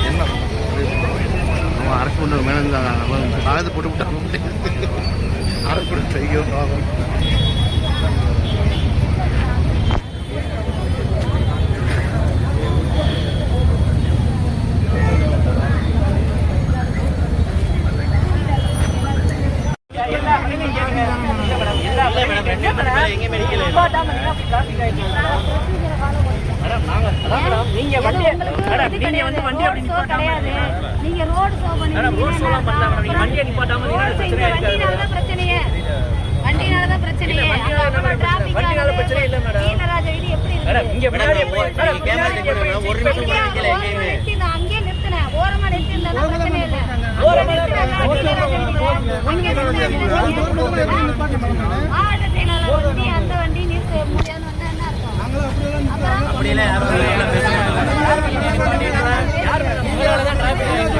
என்ன அவன் அரசு கொண்டு மேலே இருந்தாங்க காலத்தை போட்டு விட்டாங்க அரசு கூட செய்யும் நீங்க வண்டி கிடையாது. நீங்க ரோட் ஷோ பண்ணீங்க. வண்டியை நிப்பாட்டாம பிரச்சனையே வண்டினால தான் பிரச்சனையே. வண்டினால பிரச்சனை இல்ல மேடம். நீலராஜ இது எப்படி இருக்கு மேடம்? இங்க பின்னாடி ஒரு நிமிஷம் அங்கே நிறுத்தினேன். ஓரமா நிறுத்தினா பிரச்சனை இல்ல. ஓரமா அங்கே வண்டி அந்த வண்டி நிறுத்த முடியாது வந்தா என்ன அர்த்தம்? அப்படி இல்ல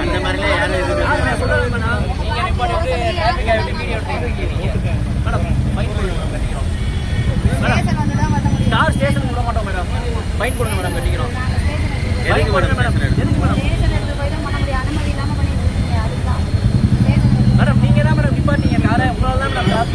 அந்த மாதிரில யாரும் சொல்றது மேடம். நீங்க நிப்பாட்டிட்டு டிராஃபிக் ஆயிட்டு வீடியோ எடுத்துக்கிட்டு மேடம் ஃபைன் போடுங்க மேடம். ஸ்டார் ஸ்டேஷன் விட மாட்டோம் மேடம். ஃபைன் போடுங்க மேடம். கட்டிக்கிறோம். எதுக்கு மேடம்? எதுக்கு மேடம்? மேடம் நீங்க தான் மேடம் நிப்பாட்டிங்க காரை. உங்களால தான் மேடம்